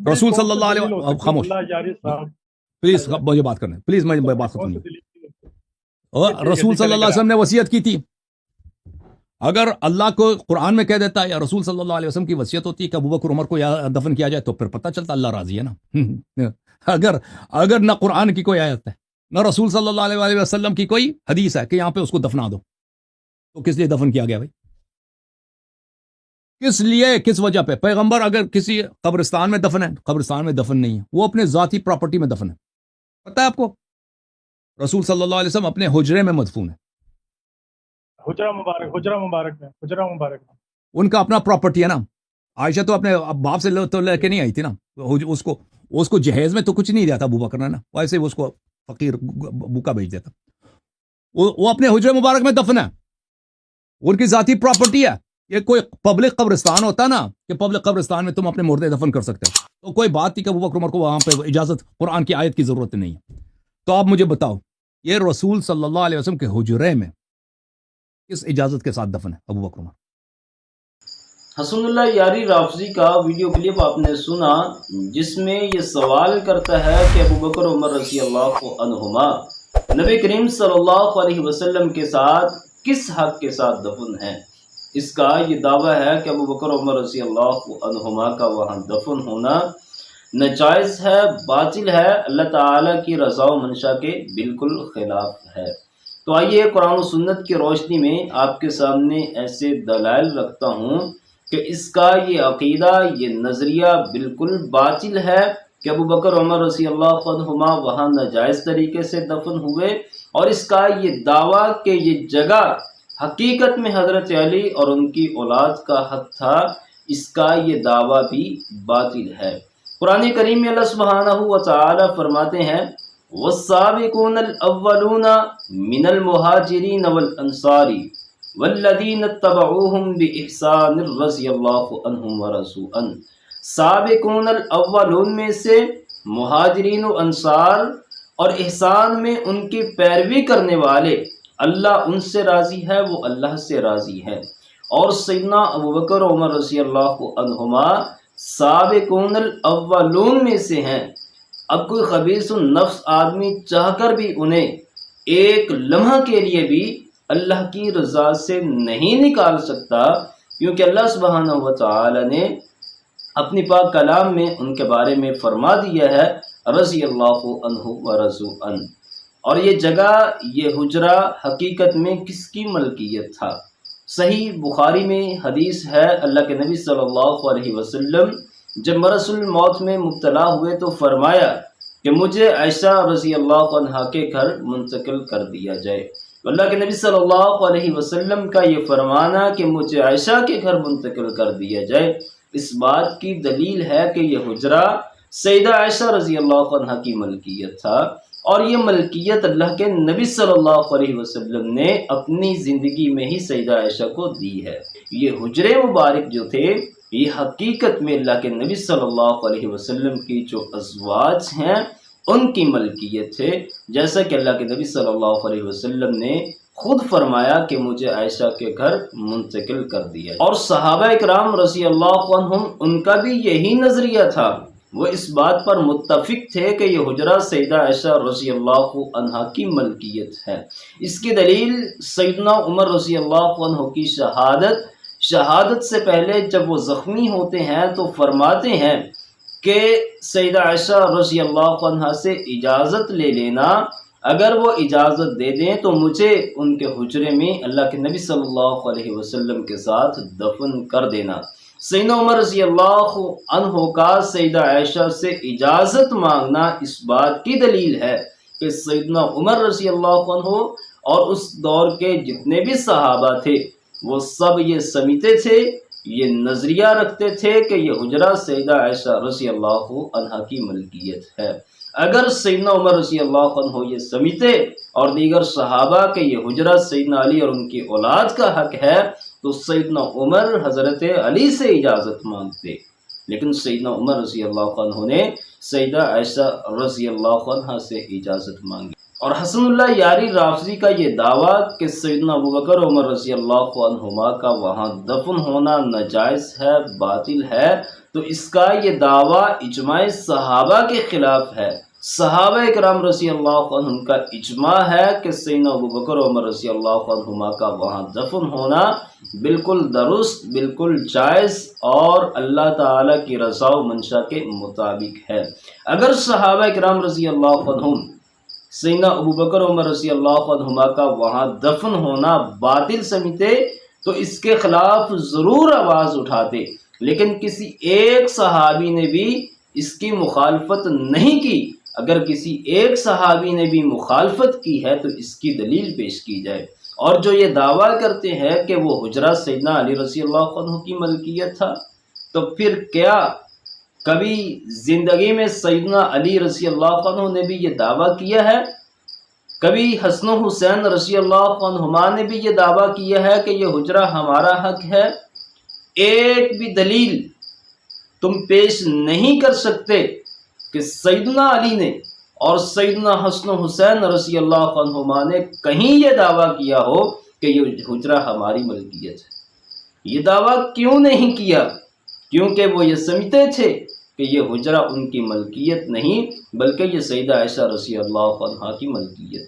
رسول صلی اللہ علیہ وسلم خاموش پلیز مجھے بات کرنے پلیز میں بات ختم نہیں. رسول صلی اللہ علیہ وسلم نے وصیت کی تھی. اگر اللہ کو قرآن میں کہہ دیتا ہے یا رسول صلی اللہ علیہ وسلم کی وصیت ہوتی ہے کہ ابو بکر عمر کو دفن کیا جائے تو پھر پتہ چلتا اللہ راضی ہے نا. اگر نہ قرآن کی کوئی آیت ہے نہ رسول صلی اللہ علیہ وسلم کی کوئی حدیث ہے کہ یہاں پہ اس کو دفنا دو تو کس لیے دفن کیا گیا بھائی؟ کس لیے؟ کس وجہ پہ؟ پیغمبر اگر کسی قبرستان میں دفن ہے، قبرستان میں دفن نہیں ہے، وہ اپنے ذاتی پراپرٹی میں دفن ہے. پتہ ہے آپ کو رسول صلی اللہ علیہ وسلم اپنے حجرے میں مدفون ہے. حجرہ مبارک میں ان کا اپنا پراپرٹی ہے نا. عائشہ تو اپنے باپ سے تو لے کے نہیں آئی تھی نا. اس کو جہیز میں تو کچھ نہیں دیا تھا ابو بکر نے نا، ویسے اس کو فقیر بھوکا بھیج دیتا. وہ اپنے حجرے مبارک میں دفن ہے، ان کی ذاتی پراپرٹی ہے. یہ کوئی پبلک قبرستان ہوتا نا کہ پبلک قبرستان میں تم اپنے مردے دفن کر سکتے ہو تو کوئی بات تھی کہ ابو بکر عمر کو وہاں پہ اجازت قرآن کی آیت کی ضرورت نہیں ہے. تو آپ مجھے بتاؤ یہ رسول صلی اللہ علیہ وسلم کے حجرے میں کس اجازت کے ساتھ دفن ہے ابو بکر عمر؟ حسن اللہ یاری رافضی کا ویڈیو کلپ آپ نے سنا جس میں یہ سوال کرتا ہے کہ ابو بکر عمر رضی اللہ عنہما نبی کریم صلی اللہ علیہ وسلم کے ساتھ کس حق کے ساتھ دفن ہیں. اس کا یہ دعویٰ ہے کہ ابو بکر عمر رضی اللہ عنہما کا وہاں دفن ہونا ناجائز ہے، باطل ہے، اللہ تعالیٰ کی رضا و منشا کے بالکل خلاف ہے. تو آئیے قرآن و سنت کی روشنی میں آپ کے سامنے ایسے دلائل رکھتا ہوں کہ اس کا یہ عقیدہ، یہ نظریہ بالکل باطل ہے کہ ابو بکر عمر رضی اللہ عنہما وہاں ناجائز طریقے سے دفن ہوئے، اور اس کا یہ دعویٰ کہ یہ جگہ حقیقت میں حضرت علی اور ان کی اولاد کا حق تھا، اس کا یہ دعویٰ بھی باطل ہے. قرآن کریم میں اللہ سبحانہ وتعالی فرماتے ہیں والسابقون الاولون من المہاجرین والانصار والذین اتبعوہم باحسان رضی اللہ عنہم ورضوا عنہ. سابقون الاولون میں سے مہاجرین و انصار اور احسان میں ان کی پیروی کرنے والے، اللہ ان سے راضی ہے، وہ اللہ سے راضی ہے. اور سیدنا ابو بکر عمر رضی اللہ عنہما سابقون الاولون میں سے ہیں. اب کوئی خبیث النفس آدمی چاہ کر بھی انہیں ایک لمحہ کے لیے بھی اللہ کی رضا سے نہیں نکال سکتا، کیونکہ اللہ سبحانہ وتعالی نے اپنی پاک کلام میں ان کے بارے میں فرما دیا ہے رضی اللہ عنہ ورضوا عنہ. اور یہ جگہ، یہ حجرہ حقیقت میں کس کی ملکیت تھا؟ صحیح بخاری میں حدیث ہے، اللہ کے نبی صلی اللہ علیہ وسلم جب مرض الموت میں مبتلا ہوئے تو فرمایا کہ مجھے عائشہ رضی اللہ عنہا کے گھر منتقل کر دیا جائے. اللہ کے نبی صلی اللہ علیہ وسلم کا یہ فرمانا کہ مجھے عائشہ کے گھر منتقل کر دیا جائے، اس بات کی دلیل ہے کہ یہ حجرہ سیدہ عائشہ رضی اللہ عنہا کی ملکیت تھا، اور یہ ملکیت اللہ کے نبی صلی اللہ علیہ وسلم نے اپنی زندگی میں ہی سیدہ عائشہ کو دی ہے. یہ حجرے مبارک جو تھے یہ حقیقت میں اللہ کے نبی صلی اللہ علیہ وسلم کی جو ازواج ہیں ان کی ملکیت تھے، جیسا کہ اللہ کے نبی صلی اللہ علیہ وسلم نے خود فرمایا کہ مجھے عائشہ کے گھر منتقل کر دیا. اور صحابہ اکرام رضی اللہ عنہم ان کا بھی یہی نظریہ تھا، وہ اس بات پر متفق تھے کہ یہ حجرہ سیدہ عائشہ رضی اللہ عنہا کی ملکیت ہے. اس کی دلیل سیدنا عمر رضی اللہ عنہ کی شہادت سے پہلے جب وہ زخمی ہوتے ہیں تو فرماتے ہیں کہ سیدہ عائشہ رضی اللہ عنہا سے اجازت لے لینا، اگر وہ اجازت دے دیں تو مجھے ان کے حجرے میں اللہ کے نبی صلی اللہ علیہ وسلم کے ساتھ دفن کر دینا. سیدنا عمر رضی اللہ عنہ کا سیدہ عائشہ سے اجازت مانگنا اس بات کی دلیل ہے کہ سیدنا عمر رضی اللہ عنہ اور اس دور کے جتنے بھی صحابہ تھے وہ سب یہ سمجھتے تھے، یہ نظریہ رکھتے تھے کہ یہ حجرہ سیدہ عائشہ رضی اللہ عنہا کی ملکیت ہے. اگر سیدنا عمر رضی اللہ عنہ یہ سمجھتے اور دیگر صحابہ کہ یہ حجرہ سیدنا علی اور ان کی اولاد کا حق ہے تو سیدنا عمر حضرت علی سے اجازت مانگتے، لیکن سیدنا عمر رضی اللہ عنہ نے سیدہ عائشہ رضی اللہ عنہا سے اجازت مانگی. اور حسن اللہ یاری رافضی کا یہ دعویٰ کہ سیدنا ابوبکر عمر رضی اللہ عنہما کا وہاں دفن ہونا ناجائز ہے، باطل ہے، تو اس کا یہ دعویٰ اجماع صحابہ کے خلاف ہے۔ صحابہ اکرام رضی اللہ عنہم کا اجماع ہے کہ سیدنا ابوبکر عمر رضی اللہ عنہما کا وہاں دفن ہونا بالکل درست، بالکل جائز اور اللہ تعالیٰ کی رضا و منشا کے مطابق ہے۔ اگر صحابہ اکرام رضی اللہ عنہم سیدنا ابوبکر عمر رضی اللہ عنہما کا وہاں دفن ہونا باطل سمجھتے تو اس کے خلاف ضرور آواز اٹھاتے، لیکن کسی ایک صحابی نے بھی اس کی مخالفت نہیں کی۔ اگر کسی ایک صحابی نے بھی مخالفت کی ہے تو اس کی دلیل پیش کی جائے۔ اور جو یہ دعویٰ کرتے ہیں کہ وہ حجرہ سیدنا علی رضی اللہ عنہ کی ملکیت تھا، تو پھر کیا کبھی زندگی میں سیدنا علی رضی اللہ عنہ نے بھی یہ دعویٰ کیا ہے؟ کبھی حسن و حسین رضی اللہ عنہما نے بھی یہ دعویٰ کیا ہے کہ یہ حجرہ ہمارا حق ہے؟ ایک بھی دلیل تم پیش نہیں کر سکتے کہ سیدنا علی نے اور سیدنا حسن و حسین رضی اللہ عنہما نے کہیں یہ دعویٰ کیا ہو کہ یہ حجرہ ہماری ملکیت ہے۔ یہ دعویٰ کیوں نہیں کیا؟ کیونکہ وہ یہ سمجھتے تھے کہ یہ حجرہ ان کی ملکیت نہیں بلکہ یہ سیدہ عائشہ رضی اللہ عنہا کی ملکیت